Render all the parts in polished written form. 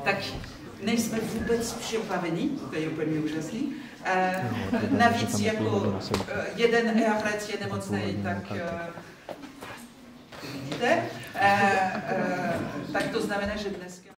Tak nejsme vůbec připraveni, to je úplně úžasný. Navíc jako jeden herec je nemocný, tak vidíte. Tak to znamená, že dneska...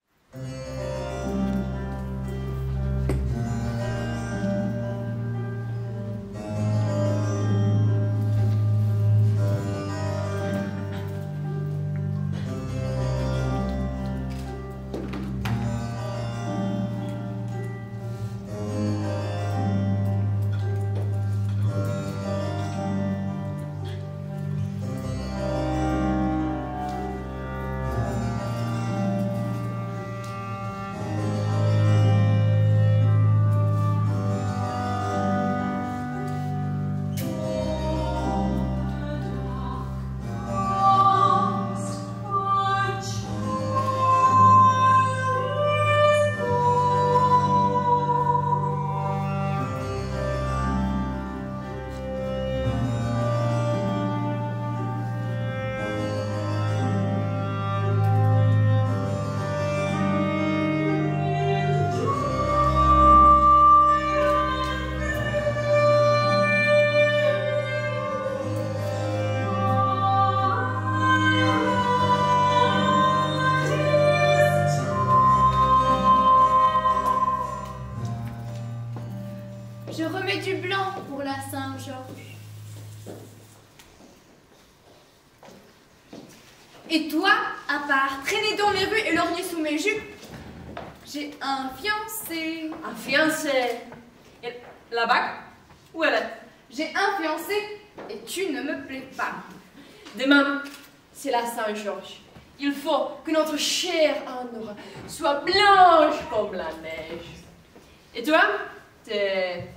Je remets du blanc pour la Saint-Georges. Et toi, à part traîner dans les rues et lorgner sous mes jupes, j'ai un fiancé. Un fiancé? Et la bague? Où elle est? J'ai un fiancé et tu ne me plais pas. Demain, c'est la Saint-Georges. Il faut que notre chère Andorra soit blanche comme la neige. Et toi, t'es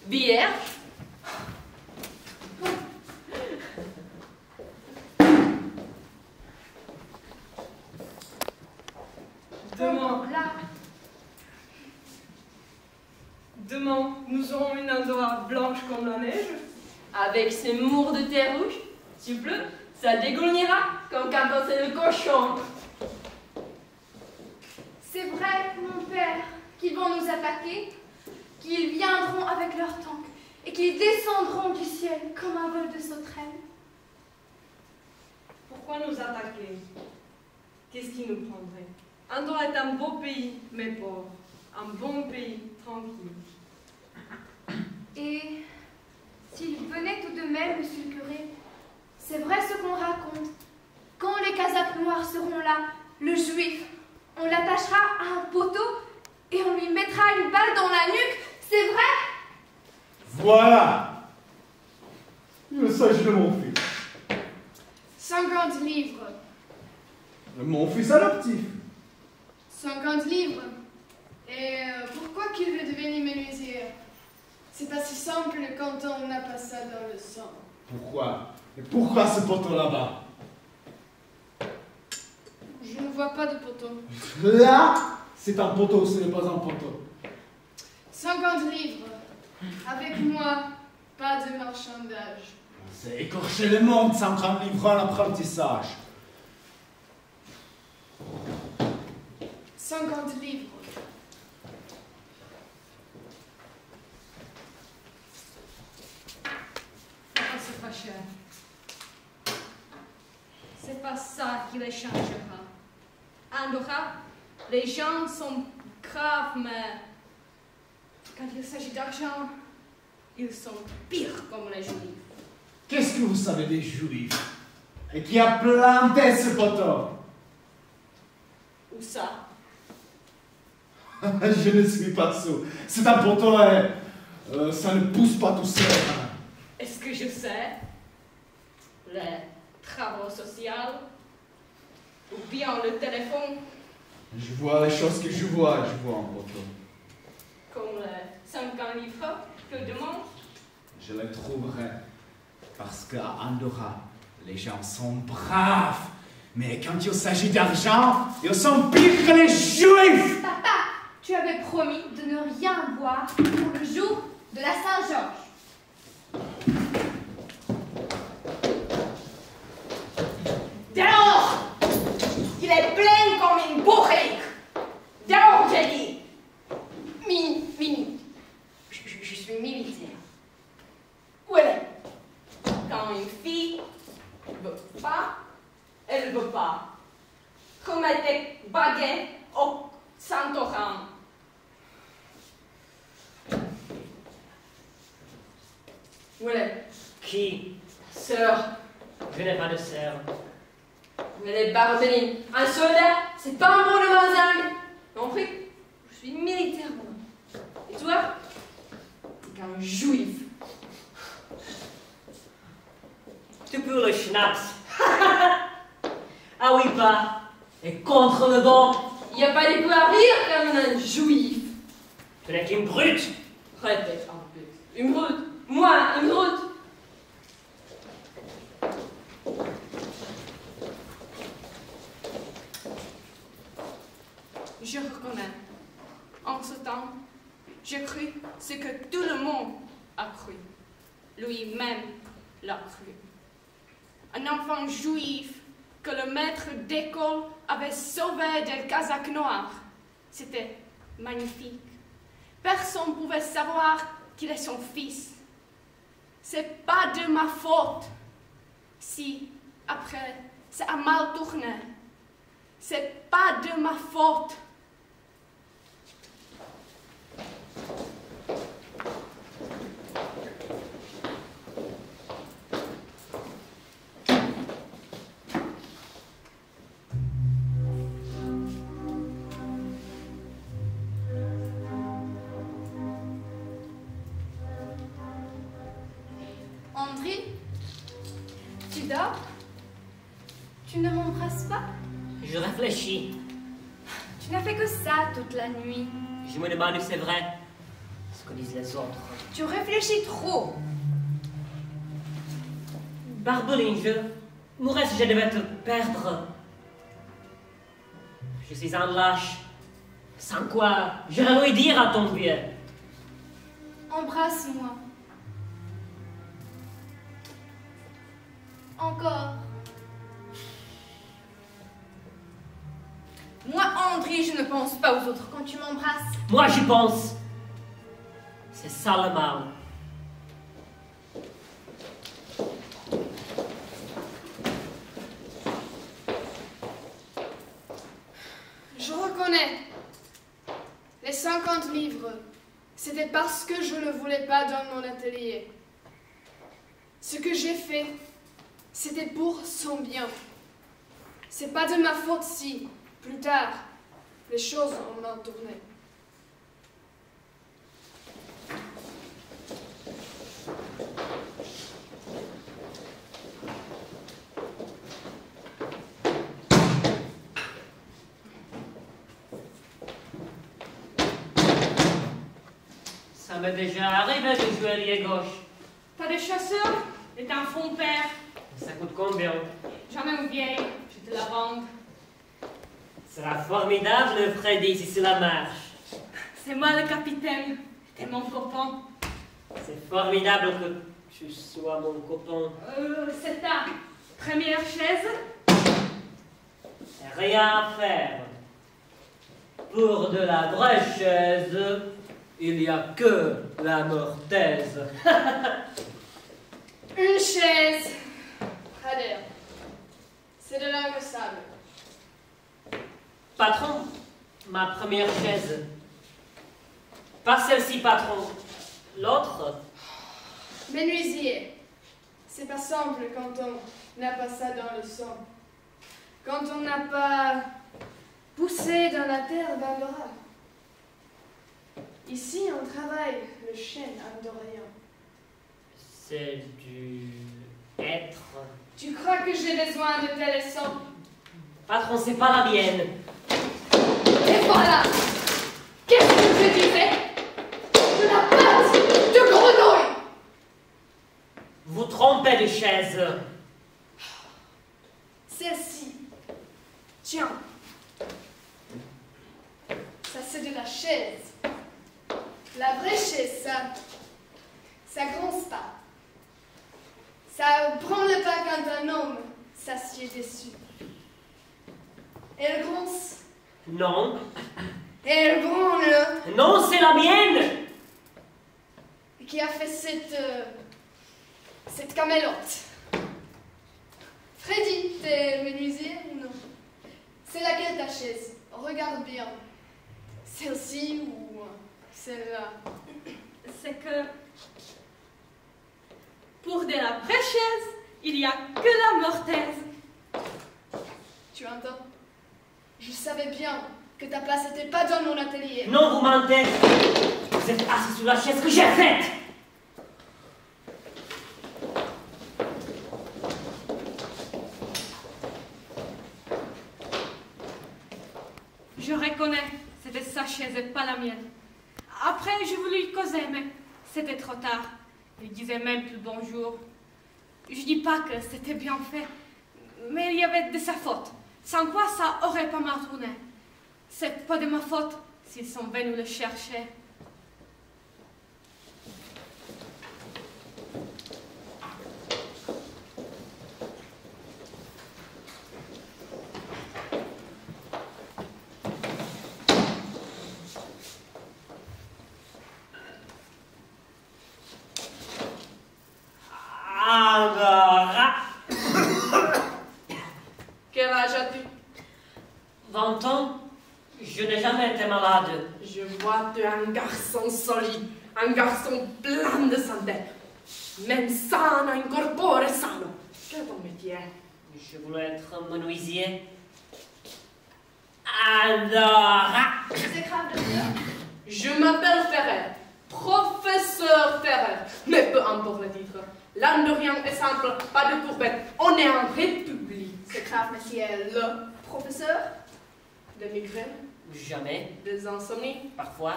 vierge? Demain, nous aurons une Andorra blanche comme la neige. Avec ses mours de terre rouge, s'il pleut, ça dégoulinera comme quand c'est le cochon. C'est vrai, mon père, qu'ils vont nous attaquer, qu'ils viendront avec leurs tanks et qu'ils descendront du ciel comme un vol de sauterelles. Pourquoi nous attaquer? Qu'est-ce qui nous prendrait? Andorra est un beau pays, mais pauvre. Un bon pays, tranquille. Et s'il venait tout de même, monsieur le curé, c'est vrai ce qu'on raconte. Quand les casaques noirs seront là, le juif, on l'attachera à un poteau et on lui mettra une balle dans la nuque, c'est vrai? Voilà! Il s'agit de mon fils. 50 livres. Mon fils adoptif. 50 livres. Et pourquoi qu'il veut devenir menuisier? C'est pas si simple quand on n'a pas ça dans le sang. Pourquoi? Et pourquoi ce poteau là-bas? Je ne vois pas de poteau. Là, c'est un poteau, ce n'est pas un poteau. 50 livres. Avec moi, pas de marchandage. C'est écorcher le monde, 50 livres en apprentissage. 50 livres. C'est pas cher. C'est pas ça qui les changera. Andorra, les gens sont graves, mais quand il s'agit d'argent, ils sont pires comme les juifs. Qu'est-ce que vous savez des juifs? Et qui a planté ce poteau? Où ça? Je ne suis pas sourd. C'est un poteau et ça ne pousse pas tout seul. Est-ce que je sais? Les travaux sociaux? Ou bien le téléphone? Je vois les choses que je vois un poteau. Comme les 50 livres que demande? Je les trouverai. Parce qu'à Andorra, les gens sont braves. Mais quand il s'agit d'argent, ils sont pires que les juifs. Papa, tu avais promis de ne rien boire pour le jour de la Saint-Georges. Dehors! Il est plein comme une bourrique! Dehors! quand une fille ne veut pas, elle ne veut pas. Comme elle était baguette au Saint-Oran. Où elle est? Qui? Sœur. Je n'ai pas de sœur. Elle est Barbeline. Un soldat, c'est pas un bon demoiselle. Compris? Je suis militaire maintenant. Et toi? T'es qu'un juif. Tu peux le schnapps. Ah oui, pas. Et contre le vent. Il n'y a pas de quoi rire comme un juif. Tu n'es qu'une brute. Répète un peu. Une brute. Moi, une brute. Je reconnais. En ce temps, j'ai cru ce que tout le monde a cru. Lui-même l'a cru. Un enfant juif que le maître d'école avait sauvé des Kazakhs noirs. C'était magnifique. Personne ne pouvait savoir qu'il est son fils. C'est pas de ma faute si, après, ça a mal tourné. C'est pas de ma faute. André, tu dors? Tu ne m'embrasses pas? Je réfléchis. Tu n'as fait que ça toute la nuit. Je me demande si c'est vrai ce que disent les autres. Tu réfléchis trop. Barbeline, je mourrais si je devais te perdre. Je suis un lâche. Sans quoi, j'aurais lui dire à ton vieux. Embrasse-moi. Encore. Moi, André, je ne pense pas aux autres quand tu m'embrasses. Moi, j'y pense. C'est ça le mal. Je reconnais. Les 50 livres, c'était parce que je ne voulais pas dans mon atelier. Ce que j'ai fait, c'était pour son bien. C'est pas de ma faute si, plus tard, les choses ont mal tourné. Ça m'est déjà arrivé de jouer ailier gauche. T'as des chasseurs et t'as un fond père. Ça coûte combien? Jamais une vieille, je te la vends. Ce sera formidable, Freddy, si cela marche. C'est moi le capitaine, t'es mon copain. C'est formidable que tu sois mon copain. C'est ta première chaise. Rien à faire. Pour de la vraie chaise, il n'y a que la mortaise. Une chaise. Rader. C'est de lingue sable. Patron, ma première chaise. Pas celle-ci, patron. L'autre. Menuisier. C'est pas simple quand on n'a pas ça dans le sang. Quand on n'a pas poussé dans la terre d'Andorra. Ici, on travaille le chêne andorrien. C'est du être. Tu crois que j'ai besoin de tes leçons? Patron, c'est pas la mienne. Et voilà! Qu'est-ce que je disais? De la pâte de grenouille! Vous trompez de chaise. Celle-ci. Tiens. Ça, c'est de la chaise. La vraie chaise, ça gronce pas. Ça prend le pas quand un homme s'assied dessus. Elle gronce. Non. Elle branle. Non, c'est la mienne. Qui a fait cette camélote? t'es menuisier ou non? C'est laquelle ta chaise? Regarde bien. Celle-ci ou celle-là? C'est que pour de la vraie chaise, il n'y a que la mortaise. Tu entends? Je savais bien que ta place n'était pas dans mon atelier. Non, vous mentez. Vous êtes assis sous la chaise que j'ai faite. Je reconnais, c'était sa chaise et pas la mienne. Après, je voulais causer, mais c'était trop tard. Il disait même plus bonjour. Je dis pas que c'était bien fait, mais il y avait de sa faute. Sans quoi ça aurait pas mal tourné. C'est pas de ma faute s'ils sont venus le chercher. Quel âge as-tu? 20 ans, je n'ai jamais été malade. Je vois, tu es un garçon solide, un garçon plein de santé. Même sano, incorpore sano. Quel est ton métier? Je voulais être menuisier. Andorra. C'est grave de dire. Je m'appelle Ferrer, professeur Ferrer. Mais peu importe le titre. L'Andorien est simple, pas de courbette. On est en république. C'est grave, monsieur le professeur. Des migraines, Jamais, des insomnies. parfois.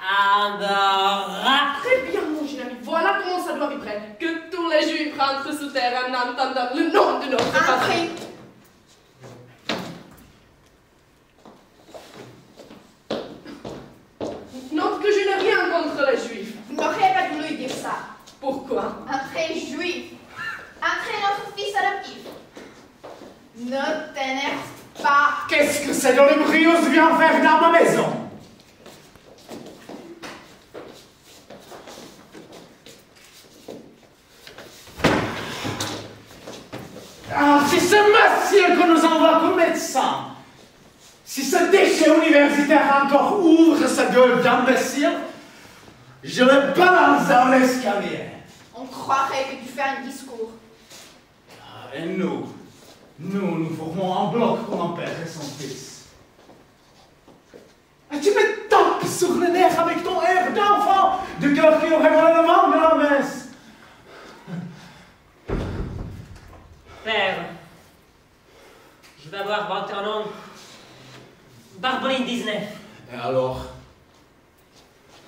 Andorra. Très bien, mon jeune ami. Voilà comment ça doit vibrer. Que tous les juifs rentrent sous terre en entendant le nom de notre patrie. Note que je n'ai rien contre les juifs. Vous n'auriez pas dû lui dire ça. Pourquoi? Entrez juif. Entrez notre fils adoptif. Ne t'énerve pas. Qu'est-ce que c'est dans les brios vient faire dans ma maison? Ah, si ce monsieur que nous envoie comme médecin, si ce déchet universitaire encore ouvre sa gueule d'imbécile, je le balance dans l'escalier. On croirait que tu fais un discours. Ah, et nous formons un bloc comme un père et son fils. Et tu me tapes sur le nerf avec ton air d'enfant, de cœur qui aurait volé le vent de la messe. Père, je vais avoir 21 ans. Barbeline 19. Et alors?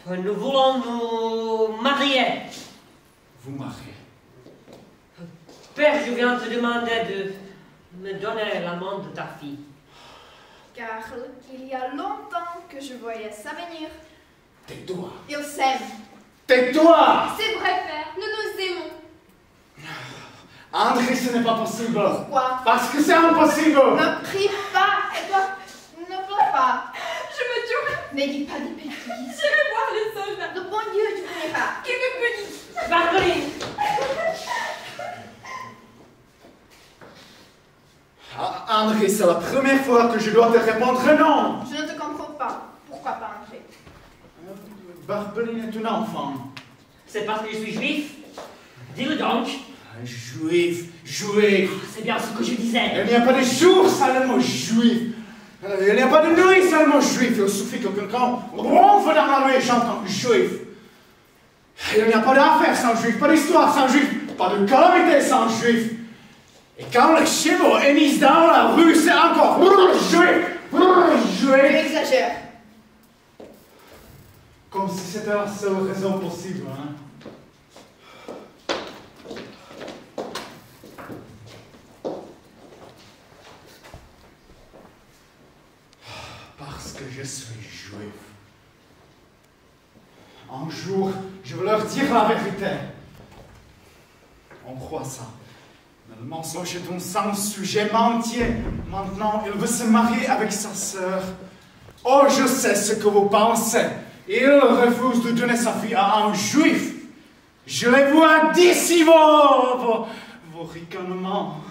Nous voulons nous marier. Vous mariez? Père, je viens te demander de me donner la main de ta fille. Car il y a longtemps que je voyais ça venir. Tais-toi. Ils s'aiment. Tais-toi! C'est vrai, père. Nous nous aimons. André, ce n'est pas possible. Pourquoi? Parce que c'est impossible. Ne prie pas, Edouard. Ne pleure pas. Je me tue. Ne dis pas des bêtises. Je vais voir les soldats. Le bon Dieu, tu connais pas. Qui me punit? Barbeline! Ah, André, c'est la première fois que je dois te répondre non. Je ne te comprends pas. Pourquoi pas, André? Barbeline est un enfant. C'est parce que je suis juif? Dis-le donc. Juif. C'est bien ce que je disais. Il n'y a pas de jour seulement juif. Il n'y a pas de nuit seulement juif. Il suffit que quelqu'un ronfle dans la nuit et j'entends juif. Il n'y a pas d'affaires sans juif, pas d'histoire sans juif, pas de calamité sans juif. Et quand les chevaux émissent dans la rue, c'est encore juif. Tu exagères. Comme si c'était la seule raison possible, hein. Parce que je suis juif. Un jour, je veux leur dire la vérité. On croit ça. Mais le mensonge est un sans sujet entier. Maintenant, il veut se marier avec sa sœur. Oh, je sais ce que vous pensez. Il refuse de donner sa fille à un juif. Je les vois d'ici vos Au ricanement.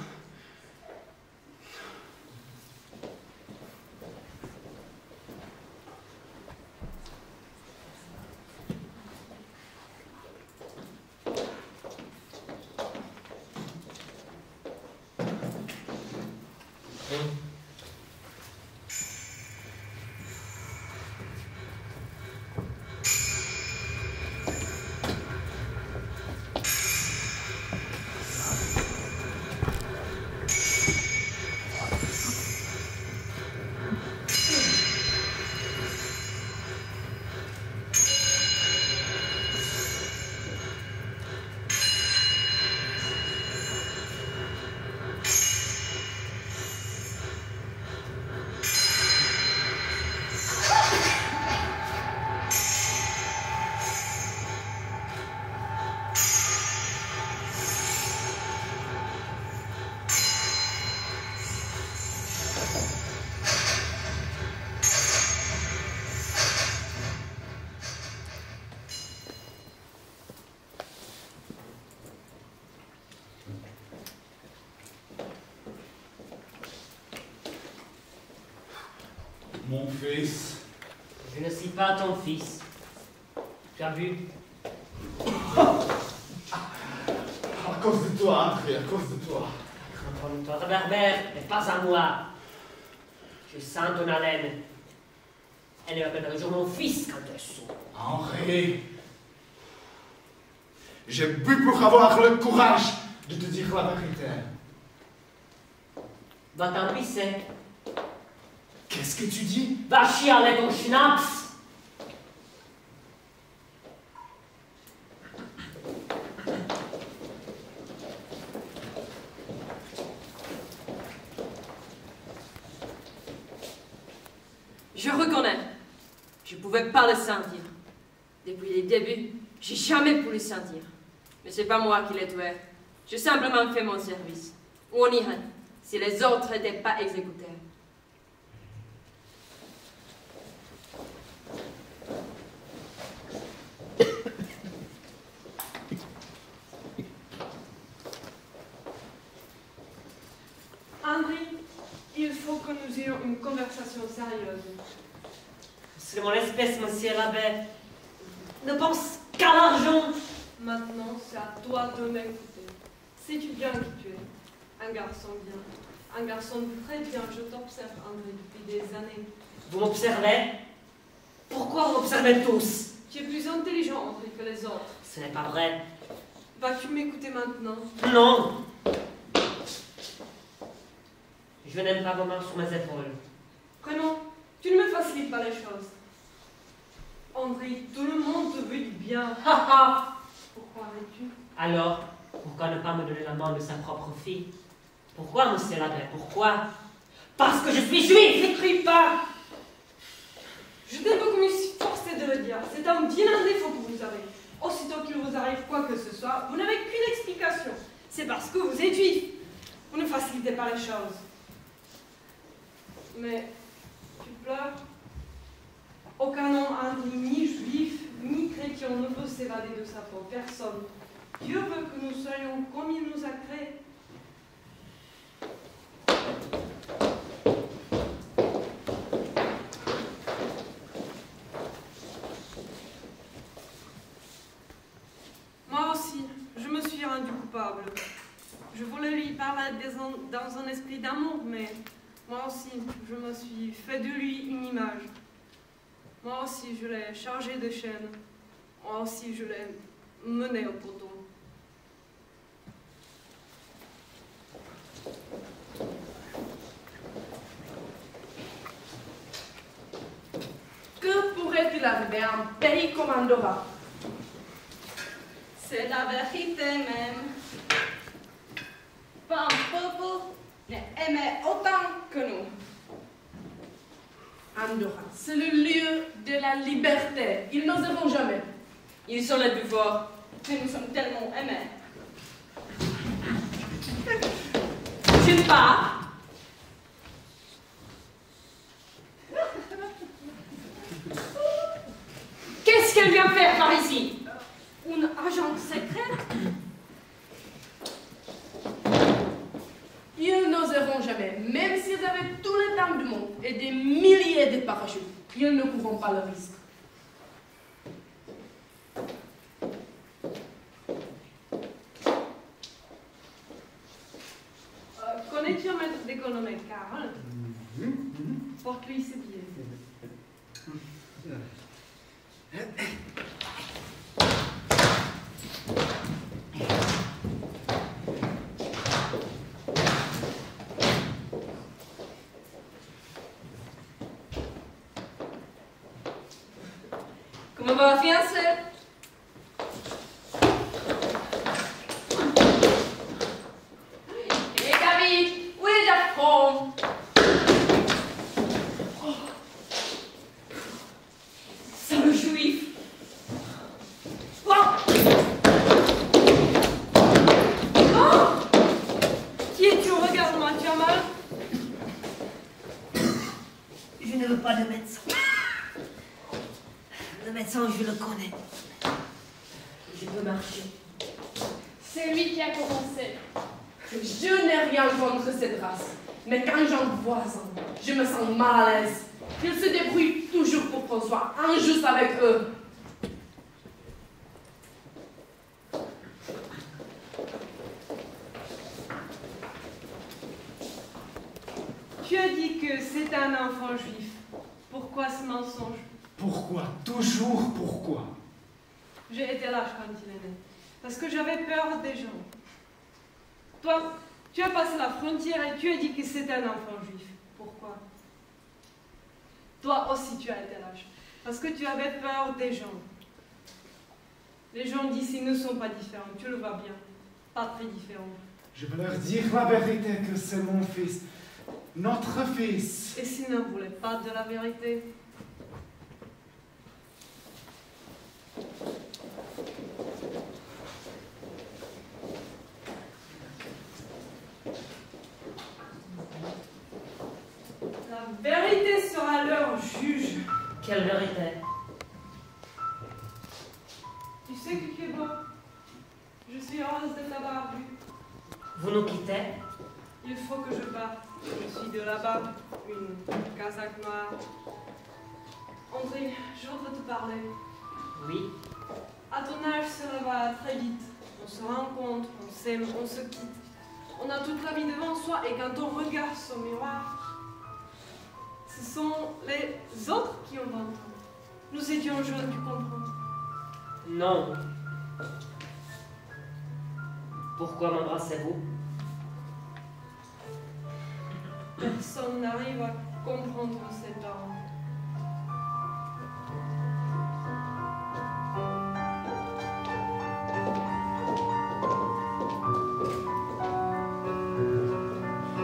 Mon fils. Je ne suis pas ton fils. Tu as vu? À cause de toi, André, à cause de toi. Toi, ta berbère, mais pas à moi. Je sens ton haleine. Elle m'appellera toujours mon fils quand elle saute. Henri, j'ai bu pour avoir le courage de te dire la vérité. Va t'en pisser. Qu'est-ce que tu dis? Va chialer ton schnaps. Je reconnais. Je ne pouvais pas le sentir. Depuis les débuts, j'ai jamais pu le sentir. Mais c'est pas moi qui l'ai tué. J'ai simplement fait mon service. Où on irait si les autres n'étaient pas exécutés. André, il faut que nous ayons une conversation sérieuse. C'est mon espèce, monsieur l'abbé. Ne pense qu'à l'argent. Maintenant, c'est à toi de m'écouter. Sais-tu bien qui tu es? Un garçon bien. Un garçon très bien. Je t'observe, André, depuis des années. Vous m'observez? Pourquoi vous m'observez tous? Tu es plus intelligent, André, que les autres. Ce n'est pas vrai. Vas-tu m'écouter maintenant? Non. Je n'aime pas vos mains sur mes épaules. Prenons, tu ne me facilites pas les choses. André, tout le monde te veut du bien. Pourquoi arrêtes-tu? Alors, pourquoi ne pas me donner la main de sa propre fille? Pourquoi, monsieur l'abbé? Pourquoi? Parce que je suis juif! N'écris pas! Je t'ai beaucoup mieux forcé de le dire. C'est un vilain défaut que vous avez. Aussitôt qu'il vous arrive quoi que ce soit, vous n'avez qu'une explication. C'est parce que vous êtes juif. Vous ne facilitez pas les choses. Mais tu pleures? Aucun homme, André, ni juif, ni chrétien ne peut s'évader de sa peau. Personne. Dieu veut que nous soyons comme il nous a créés. Moi aussi, je me suis rendu coupable. Je voulais lui parler dans un esprit d'amour, mais moi aussi, je me suis fait de lui une image. Moi aussi, je l'ai chargé de chaînes. Moi aussi, je l'ai mené au poteau. Que pourrait-il arriver à un pays comme Andorra? C'est la vérité même. Pas un peuple n'aimait autant que nous. Andorra, c'est le lieu de la liberté. Ils n'oseront jamais. Ils sont les plus forts. Mais nous sommes tellement aimés. Tu pars. Qu'est-ce qu'elle vient faire par ici? Une agent secrète? n'oseront jamais, même s'ils avaient tous les temps du monde et des milliers de parachutes, ils ne courront pas le risque. Connais-tu un maître d'économie, Karl? Porte-lui ses billets. Comment va la fiancée? Et David, où est Japon? C'est le juif. Oh! Oh! Qui es-tu? Regarde-moi, tu as mal? Je ne veux pas de médecin. Le médecin, je le connais. Je peux marcher. C'est lui qui a commencé. Je n'ai rien contre cette race, mais quand j'en vois un, je me sens mal à l'aise. Ils se débrouillent toujours pour qu'on soit injuste avec eux. Tu as dit que c'est un enfant juif. Pourquoi ce mensonge? Pourquoi? Toujours pourquoi? J'ai été lâche quand il est né. Parce que j'avais peur des gens. Toi, tu as passé la frontière et tu as dit que c'est un enfant juif. Pourquoi? Toi aussi tu as été lâche. Parce que tu avais peur des gens. Les gens d'ici ne sont pas différents. Tu le vois bien. Pas très différents. Je veux leur dire la vérité que c'est mon fils. Notre fils. Et s'ils ne voulaient pas de la vérité? La vérité sera leur juge. Quelle vérité? Tu sais que tu es beau. Je suis heureuse de t'avoir vu. Vous nous quittez? Il faut que je parte. Je suis de là-bas, une casaque noire. André, je voudrais te parler. Oui. À ton âge, cela va très vite. On se rencontre, on s'aime, on se quitte. On a toute la vie devant soi et quand on regarde son miroir, ce sont les autres qui ont 20 ans. Nous étions jeunes, tu comprends? Non. Pourquoi m'embrassez-vous? Personne n'arrive à comprendre ces parents.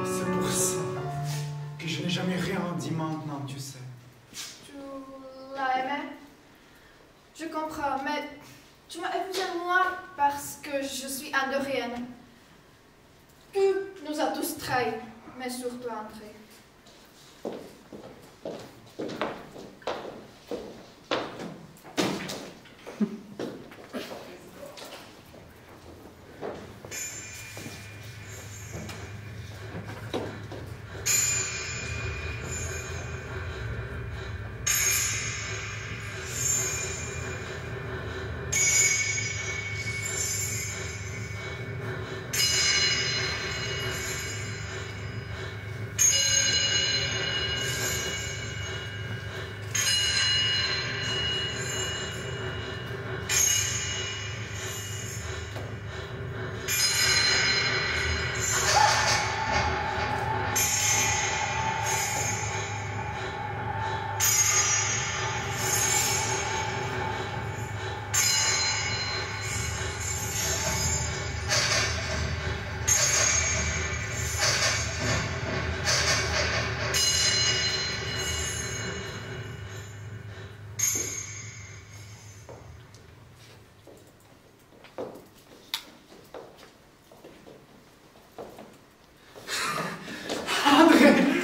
C'est pour ça que je n'ai jamais rien dit maintenant, tu sais. Tu l'as aimé? Je comprends, mais tu m'as épousé moi parce que je suis andorienne. Tu nous as tous trahis, mais surtout André.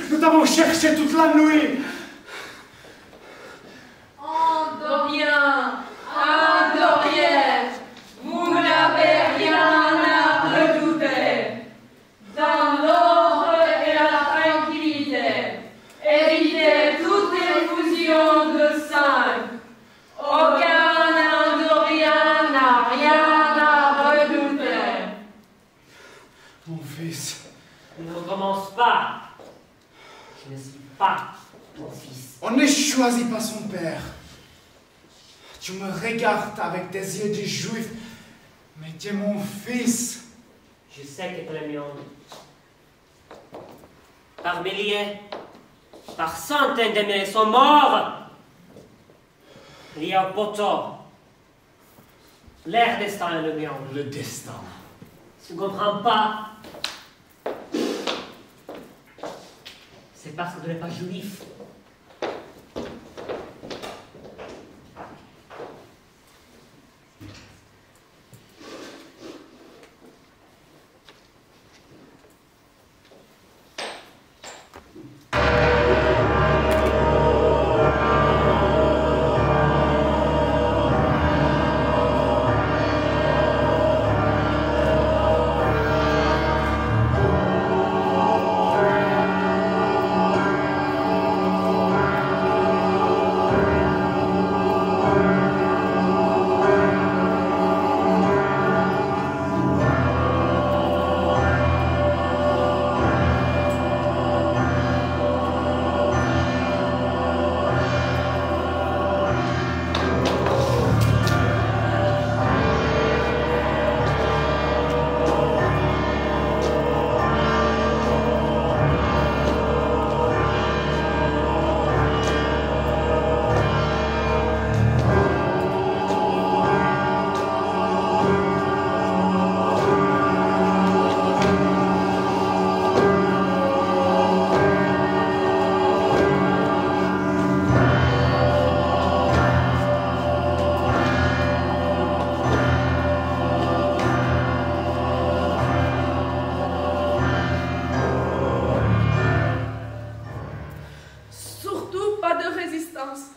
Nous t'avons cherché toute la nuit. Andorien, Andorienne, vous n'avez rien à redouter. Dans l'ordre et la Mon fils. Ne recommence pas. Je ne suis pas ton fils. On ne choisit pas son père. Tu me regardes avec tes yeux de juif, mais tu es mon fils. Je sais que tu es le mien. Par milliers, par centaines de milliers sont morts. Liés au poteau. Leur destin est le mien. Le destin. Tu ne comprends pas. C'est parce que tu n'es pas juif.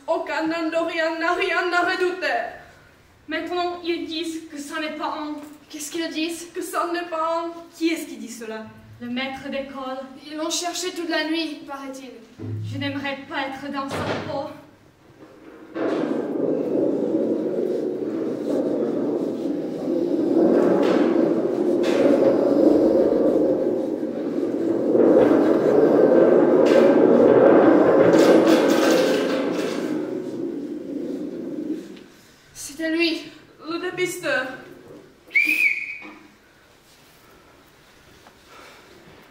Aucun Andorien n'a rien à redouter. Maintenant, ils disent que ça n'est pas un. Qu'est-ce qu'ils disent? Que ça n'est pas un. Qui est-ce qui dit cela? Le maître d'école. Ils l'ont cherché toute la nuit, paraît-il. Je n'aimerais pas être dans sa peau. C'était lui. Le dépisteur.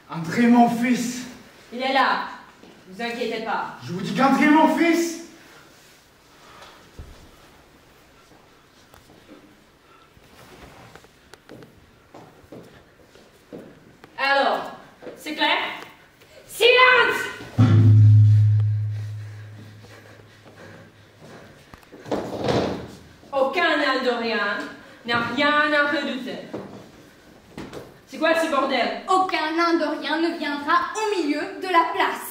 André, mon fils. Il est là. Ne vous inquiétez pas. Je vous dis qu'André, mon fils. Alors, c'est clair? Silence! Aucun Aldorien n'a rien à redouter. C'est quoi ce bordel? Aucun Indorien ne viendra au milieu de la place.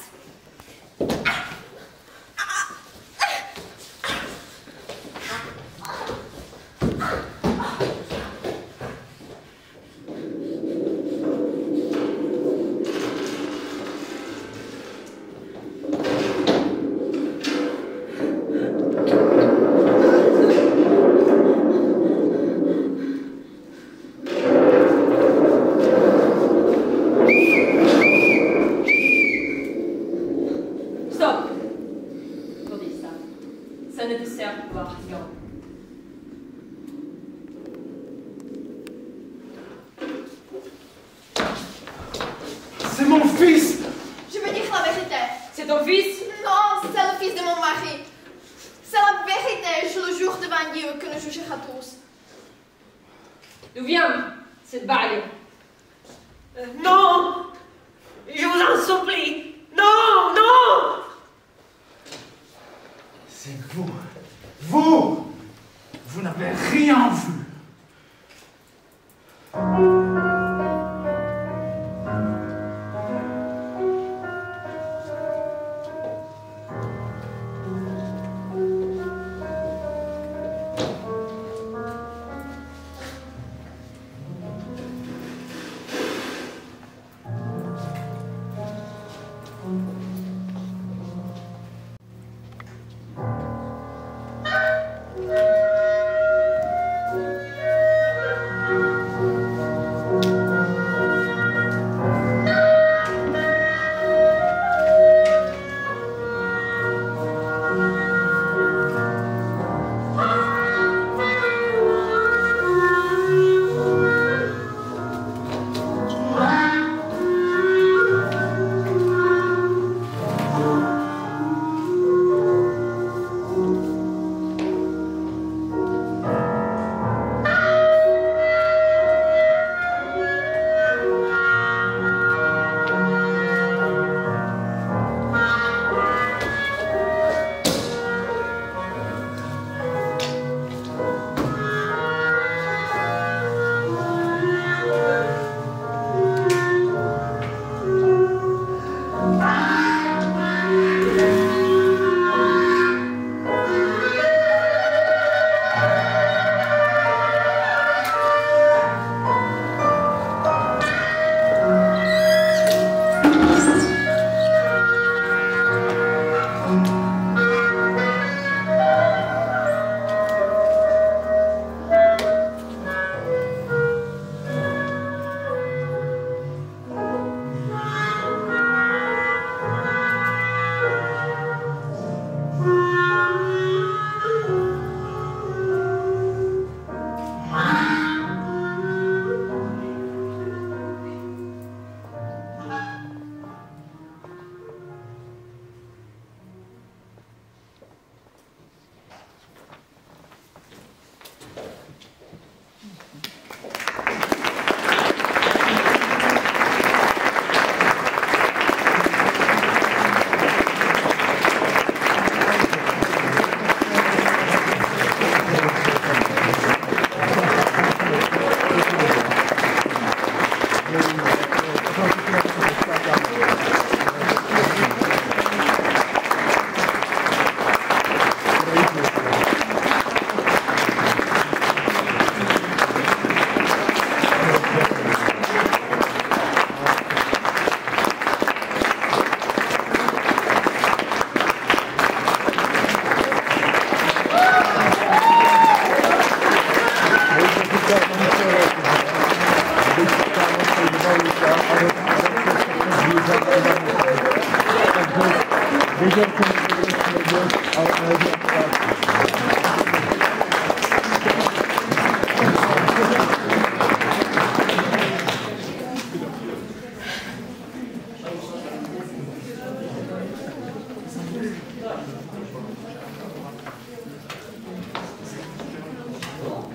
C'est mon fils. Je veux dire la vérité. C'est ton fils? Non, c'est le fils de mon mari. C'est la vérité, je le jure devant Dieu que nous jugera tous. D'où vient cette bague? Non! Je vous en supplie! Non! Non! C'est vous. Vous! Vous n'avez rien vu.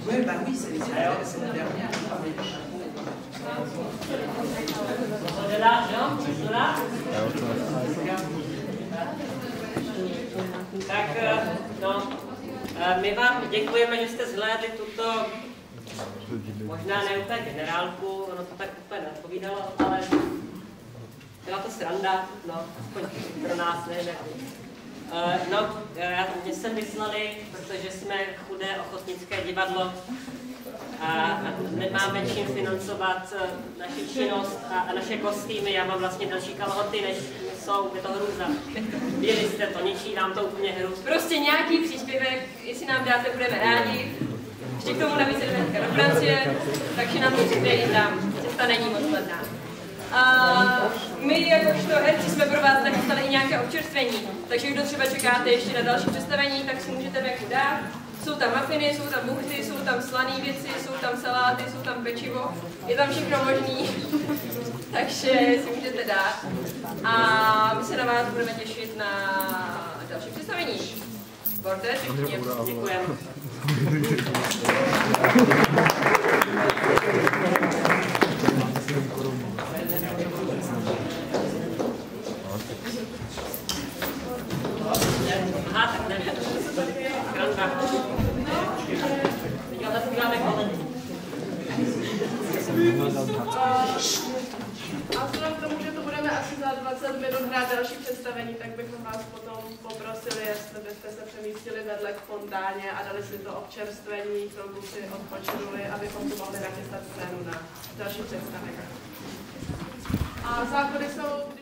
Oui, bah oui, c'est la dernière. De l'argent, cela. Tak, no, my vám děkujeme, že jste zhlédli tuto, možná ne úplně generálku, ono to tak úplně neodpovídalo, ale byla to sranda, no, aspoň pro nás, nevím jak. Mě jsem vyslali, protože jsme chudé ochotnické divadlo a nemáme čím financovat naši činnost a naše kostýmy. Já mám vlastně další kalhoty, než jsou, je to hrůza. Viděli jste to, ničí nám to úplně hru. Prostě nějaký příspěvek, jestli nám dáte, budeme rádi. Ještě k tomu navíc jdeme do Francie, takže nám to přispějí tam. Cesta není moc levná. My jakožto herci jsme pro vás nachystali i nějaké občerstvení, takže kdo třeba čekáte ještě na další představení, tak si můžete venku dát. Jsou tam mafiny, jsou tam buchty, jsou tam slané věci, jsou tam saláty, jsou tam pečivo, je tam všechno možný, takže si můžete dát. A my se na vás budeme těšit na další představení. Borte, děkujeme. Aha, tak ne. Kranda. Děláme koledy. A vzhledem k tomu, že to budeme asi za 20 minut hrát další představení, tak bychom vás potom poprosili, jestli byste se přemístili vedle k fontáně a dali si to občerstvení, chvilku si odpočinuli, abychom tu mohli nachystat scénu na další představení. A základy jsou...